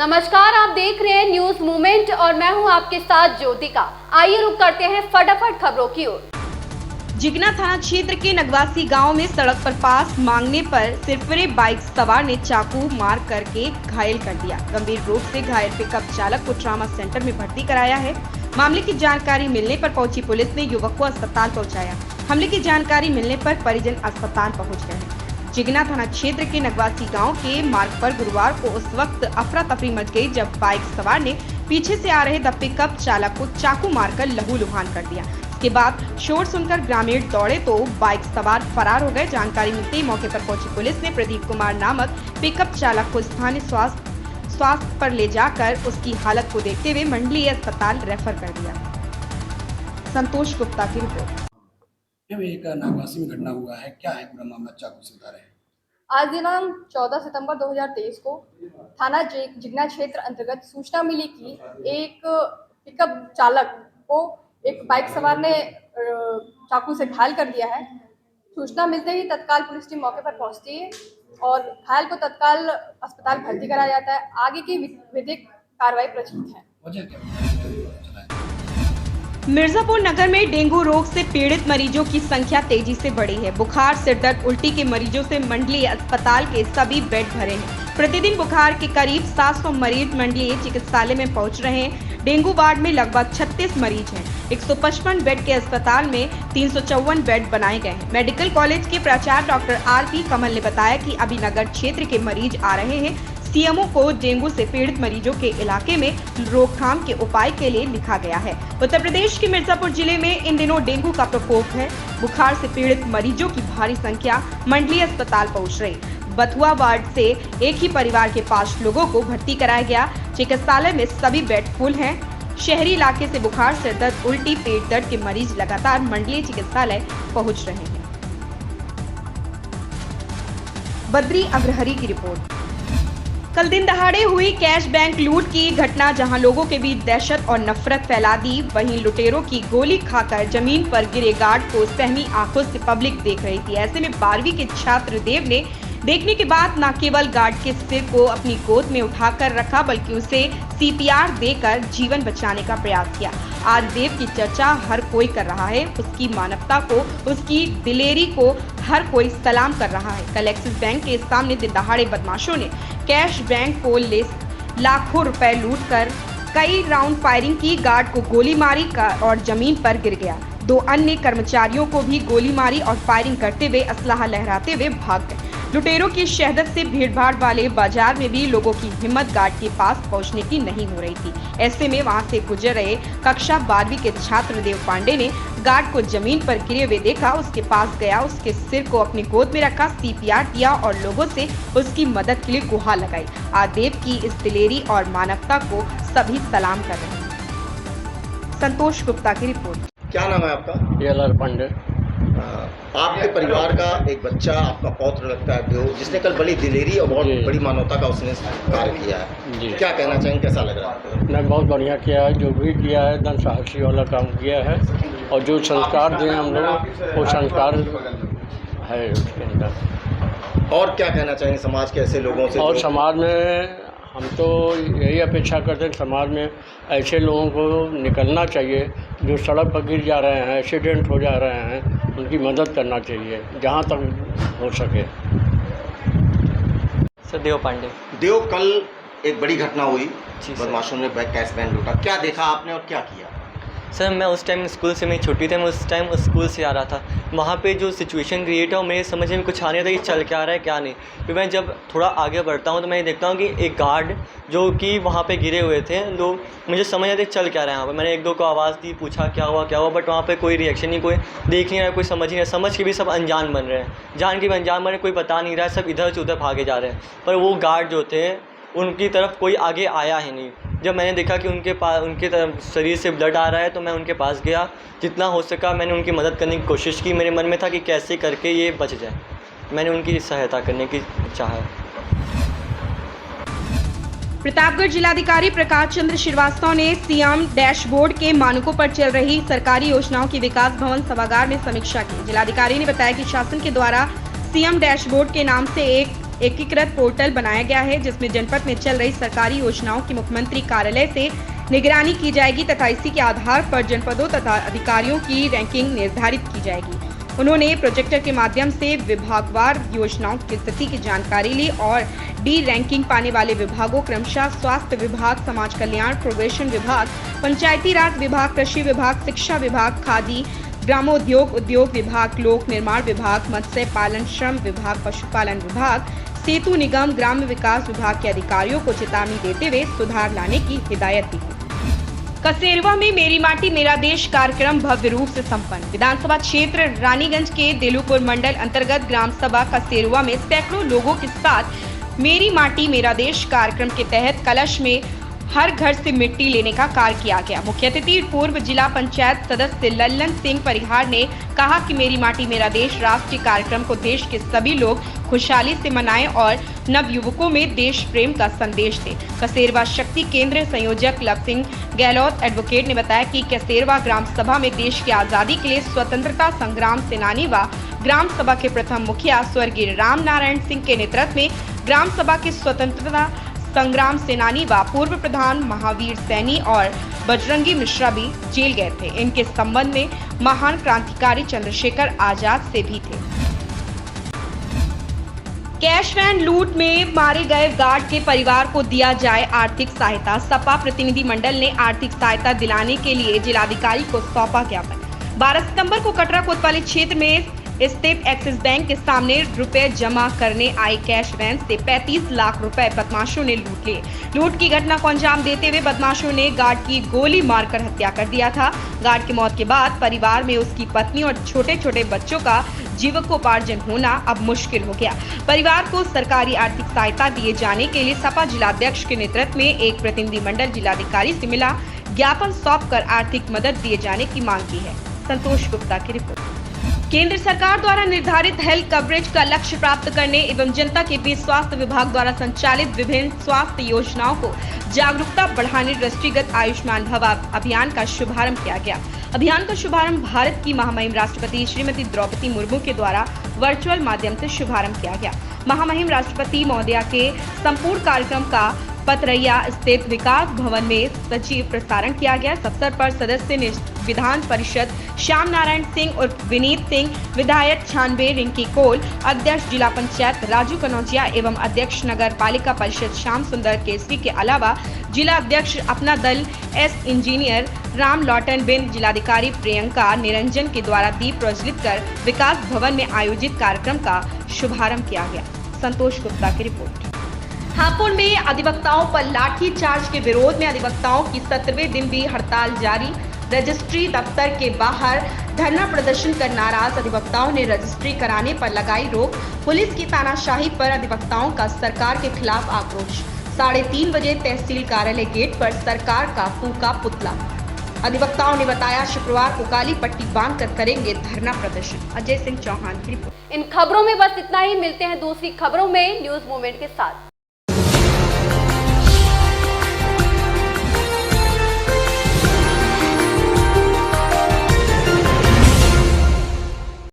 नमस्कार, आप देख रहे हैं न्यूज मूवमेंट और मैं हूं आपके साथ ज्योतिका। आइए रुक करते हैं फटाफट खबरों की ओर। जिगना थाना क्षेत्र के नगवासी गांव में सड़क पर पास मांगने पर सिरफिरे बाइक सवार ने चाकू मार करके घायल कर दिया। गंभीर रूप से घायल पिकअप चालक को ट्रॉमा सेंटर में भर्ती कराया है। मामले की जानकारी मिलने पर पहुंची पुलिस ने युवक को अस्पताल पहुंचाया। हमले की जानकारी मिलने पर परिजन अस्पताल पहुंच गए हैं। जिगना थाना क्षेत्र के नगवासी गांव के मार्ग पर गुरुवार को उस वक्त अफरा तफरी मच गई जब बाइक सवार ने पीछे से आ रहे द पिकअप चालक को चाकू मारकर लहूलुहान कर दिया। इसके बाद शोर सुनकर ग्रामीण दौड़े तो बाइक सवार फरार हो गए। जानकारी मिलते ही मौके पर पहुंची पुलिस ने प्रदीप कुमार नामक पिकअप चालक को स्थानीय स्वास्थ्य पर ले जाकर उसकी हालत को देखते हुए मंडलीय अस्पताल रेफर कर दिया। संतोष गुप्ता की रिपोर्ट। एक नगवासी में घटना हुआ है, क्या है पूरा मामला, चाकू से बता रहे हैं। आज दिनांक 14 सितंबर 2023 को थाना जिगना क्षेत्र अंतर्गत सूचना मिली कि एक पिकअप चालक को एक बाइक सवार ने चाकू से घायल कर दिया है। सूचना मिलते ही तत्काल पुलिस टीम मौके पर पहुंचती है और घायल को तत्काल अस्पताल भर्ती कराया जाता है। आगे की विधिक कार्रवाई प्रचलित है। वजह क्या मिर्जापुर नगर में डेंगू रोग से पीड़ित मरीजों की संख्या तेजी से बढ़ी है। बुखार, सिरदर्द, उल्टी के मरीजों से मंडलीय अस्पताल के सभी बेड भरे हैं। प्रतिदिन बुखार के करीब 700 मरीज मंडलीय चिकित्सालय में पहुंच रहे हैं। डेंगू वार्ड में लगभग 36 मरीज हैं। 155 बेड के अस्पताल में 354 बेड बनाए गए हैं। मेडिकल कॉलेज के प्राचार्य डॉक्टर आर.पी. कमल ने बताया कि अभी नगर क्षेत्र के मरीज आ रहे हैं। सीएमओ को डेंगू से पीड़ित मरीजों के इलाके में रोकथाम के उपाय के लिए लिखा गया है। उत्तर प्रदेश के मिर्जापुर जिले में इन दिनों डेंगू का प्रकोप है। बुखार से पीड़ित मरीजों की भारी संख्या मंडलीय अस्पताल पहुंच रही। बथुआ वार्ड से एक ही परिवार के 5 लोगों को भर्ती कराया गया। चिकित्सालय में सभी बेड फुल हैं। शहरी इलाके से बुखार, सिरदर्द, उल्टी, पेट दर्द के मरीज लगातार मंडलीय चिकित्सालय पहुँच रहे हैं। बद्री अग्रहरी की रिपोर्ट। कल दिन दहाड़े हुई कैश बैंक लूट की घटना जहां लोगों के बीच दहशत और नफरत फैला दी, वहीं लुटेरों की गोली खाकर जमीन पर गिरे गार्ड को सहमी आंखों से पब्लिक देख रही थी। ऐसे में 12वीं के छात्र देव ने देखने के बाद न केवल गार्ड के सिर को अपनी गोद में उठाकर रखा बल्कि उसे CPR देकर जीवन बचाने का प्रयास किया। आज देव की चर्चा हर कोई कर रहा है। उसकी मानवता को, उसकी दिलेरी को हर कोई सलाम कर रहा है। कल एक्सिस बैंक के सामने दिन दहाड़े बदमाशों ने कैश बैंक को लाखों रुपए लूट कर कई राउंड फायरिंग की। गार्ड को गोली मारी और जमीन पर गिर गया। 2 अन्य कर्मचारियों को भी गोली मारी और फायरिंग करते हुए असलाहा लहराते हुए भाग गए। लुटेरों की शहदत से भीड़भाड़ वाले बाजार में भी लोगों की हिम्मत गार्ड के पास पहुंचने की नहीं हो रही थी। ऐसे में वहां से गुजर रहे कक्षा 12वीं के छात्र देव पांडे ने गार्ड को जमीन पर गिरे हुए देखा, उसके पास गया, उसके सिर को अपनी गोद में रखा, CPR दिया और लोगों से उसकी मदद के लिए गुहार लगाई। आज देव की इस दिलेरी और मानवता को सभी सलाम कर रहे हैं। संतोष गुप्ता की रिपोर्ट। क्या नाम है आपका? LR पांडे। आपके परिवार का एक बच्चा, आपका पौत्र लगता है देव, जिसने कल बड़ी दिलेरी और बहुत बड़ी मानवता का उसने कार्य किया है। क्या कहना चाहेंगे, कैसा लग रहा है आपको? नहीं, बहुत बढ़िया किया है। जो भी किया है एकदम साहसी वाला काम किया है और जो संस्कार दिए हम लोग वो संस्कार है उसके अंदर। और क्या कहना चाहेंगे समाज के ऐसे लोगों से? और समाज में हम तो यही अपेक्षा करते हैं, समाज में ऐसे लोगों को निकलना चाहिए जो सड़क पर गिर जा रहे हैं, एक्सीडेंट हो जा रहे हैं, उनकी मदद करना चाहिए जहाँ तक हो सके। सर देव पांडे। देव, कल एक बड़ी घटना हुई, बदमाशों ने कैश बैंक लूटा। क्या देखा आपने और क्या किया? सर मैं उस टाइम स्कूल से, मेरी छुट्टी थी, मैं उस टाइम स्कूल से आ रहा था। वहाँ पे जो सिचुएशन क्रिएट है वो मेरे समझ में कुछ आ नहीं था कि चल क्या रहा है क्या नहीं। फिर मैं जब थोड़ा आगे बढ़ता हूँ तो मैं देखता हूँ कि एक गार्ड जो कि वहाँ पे गिरे हुए थे, लोग मुझे समझ आते चल क्या रहा है यहाँ पर। मैंने 1-2 को आवाज़ दी, पूछा क्या हुआ, बट वहाँ पर कोई रिएक्शन नहीं, कोई देख नहीं रहा, कोई समझ नहीं रहा। समझ के भी सब अनजान बन रहे हैं, जान के भी अनजान बन रहे, कोई बता नहीं रहा है, सब इधर से उधर भागे जा रहे हैं। पर वो गार्ड जो थे उनकी तरफ कोई आगे आया ही नहीं। जब मैंने देखा कि उनके तरफ शरीर से ब्लड आ रहा है तो मैं उनके पास गया, जितना हो सका मैंने उनकी मदद करने की कोशिश की। मेरे मन में था कि कैसे करके ये बच जाए, मैंने उनकी सहायता करने की चाहा। प्रतापगढ़ जिलाधिकारी प्रकाश चंद्र श्रीवास्तव ने सीएम डैशबोर्ड के मानकों पर चल रही सरकारी योजनाओं की विकास भवन सभागार में समीक्षा की। जिलाधिकारी ने बताया कि शासन के द्वारा सीएम डैशबोर्ड के नाम से एक एकीकृत पोर्टल बनाया गया है जिसमें जनपद में चल रही सरकारी योजनाओं की मुख्यमंत्री कार्यालय से निगरानी की जाएगी तथा इसी के आधार पर जनपदों तथा अधिकारियों की रैंकिंग निर्धारित की जाएगी। उन्होंने प्रोजेक्टर के माध्यम से विभागवार योजनाओं की स्थिति की जानकारी ली और डी रैंकिंग पाने वाले विभागों क्रमशः स्वास्थ्य विभाग, समाज कल्याण, प्रोबेशन विभाग, पंचायती राज विभाग, कृषि विभाग, शिक्षा विभाग, खादी, ग्रामोद्योग, उद्योग विभाग, लोक निर्माण विभाग, मत्स्य पालन, श्रम विभाग, पशुपालन विभाग, सेतु निगम, ग्राम्य विकास विभाग के अधिकारियों को चेतावनी देते हुए सुधार लाने की हिदायत दी। कसेरवा में मेरी माटी मेरा देश कार्यक्रम भव्य रूप से संपन्न। विधानसभा क्षेत्र रानीगंज के देलूपुर मंडल अंतर्गत ग्राम सभा कसेरवा में सैकड़ों लोगों के साथ मेरी माटी मेरा देश कार्यक्रम के तहत कलश में हर घर से मिट्टी लेने का कार्य किया गया। मुख्य अतिथि पूर्व जिला पंचायत सदस्य लल्लन सिंह परिहार ने कहा कि मेरी माटी मेरा देश राष्ट्रीय कार्यक्रम को देश के सभी लोग खुशहाली से मनाएं और नवयुवकों में देश प्रेम का संदेश दें। कसेरवा शक्ति केंद्र संयोजक लव सिंह गहलोत एडवोकेट ने बताया कि कसेरवा ग्राम सभा में देश की आजादी के लिए स्वतंत्रता संग्राम सेनानी व ग्राम सभा के प्रथम मुखिया स्वर्गीय राम नारायण सिंह के नेतृत्व में ग्राम सभा के स्वतंत्रता संग्राम सेनानी व पूर्व प्रधान महावीर सैनी और बजरंगी मिश्रा भी जेल गए थे। इनके संबंध में महान क्रांतिकारी चंद्रशेखर आजाद से भी थे। कैश वैन लूट में मारे गए गार्ड के परिवार को दिया जाए आर्थिक सहायता। सपा प्रतिनिधि मंडल ने आर्थिक सहायता दिलाने के लिए जिलाधिकारी को सौंपा ज्ञापन। 12 सितंबर को कटरा कोतवाली क्षेत्र में स्थित एक्सिस बैंक के सामने रुपए जमा करने आए कैश वैन से 35 लाख रुपए बदमाशों ने लूट लिए। लूट की घटना को अंजाम देते हुए बदमाशों ने गार्ड की गोली मारकर हत्या कर दिया था। गार्ड की मौत के बाद परिवार में उसकी पत्नी और छोटे छोटे बच्चों का जीविकोपार्जन होना अब मुश्किल हो गया। परिवार को सरकारी आर्थिक सहायता दिए जाने के लिए सपा जिलाध्यक्ष के नेतृत्व में एक प्रतिनिधिमंडल जिलाधिकारी से मिला। ज्ञापन सौंपकर आर्थिक मदद दिए जाने की मांग की है। संतोष गुप्ता की रिपोर्ट। केंद्र सरकार द्वारा निर्धारित हेल्थ कवरेज का लक्ष्य प्राप्त करने एवं जनता के बीच स्वास्थ्य विभाग द्वारा संचालित विभिन्न स्वास्थ्य योजनाओं को जागरूकता बढ़ाने दृष्टिगत आयुष्मान भव अभियान का शुभारंभ किया गया। अभियान का शुभारंभ भारत की महामहिम राष्ट्रपति श्रीमती द्रौपदी मुर्मू के द्वारा वर्चुअल माध्यम से शुभारंभ किया गया। महामहिम राष्ट्रपति महोदया के संपूर्ण कार्यक्रम का पतरैया स्थित विकास भवन में सजीव प्रसारण किया गया। इस अवसर पर सदस्य विधान परिषद श्याम नारायण सिंह उर्फ विनीत सिंह, विधायक 96 रिंकी कोल, अध्यक्ष जिला पंचायत राजू कनौजिया एवं अध्यक्ष नगर पालिका परिषद श्याम सुंदर केसरी के अलावा जिला अध्यक्ष अपना दल एस इंजीनियर राम लॉटन बिन, जिलाधिकारी प्रियंका निरंजन के द्वारा दीप प्रज्वलित कर विकास भवन में आयोजित कार्यक्रम का शुभारंभ किया गया। संतोष गुप्ता की रिपोर्ट। हापुड़ में अधिवक्ताओं पर लाठीचार्ज के विरोध में अधिवक्ताओं की 17वें दिन भी हड़ताल जारी। रजिस्ट्री दफ्तर के बाहर धरना प्रदर्शन कर नाराज अधिवक्ताओं ने रजिस्ट्री कराने पर लगाई रोक। पुलिस की तानाशाही पर अधिवक्ताओं का सरकार के खिलाफ आक्रोश। 3:30 बजे तहसील कार्यालय गेट पर सरकार का फूका पुतला। अधिवक्ताओं ने बताया शुक्रवार को काली पट्टी बांधकर करेंगे धरना प्रदर्शन। अजय सिंह चौहान की रिपोर्ट। इन खबरों में बस इतना ही। मिलते हैं दूसरी खबरों में न्यूज मूवमेंट के साथ।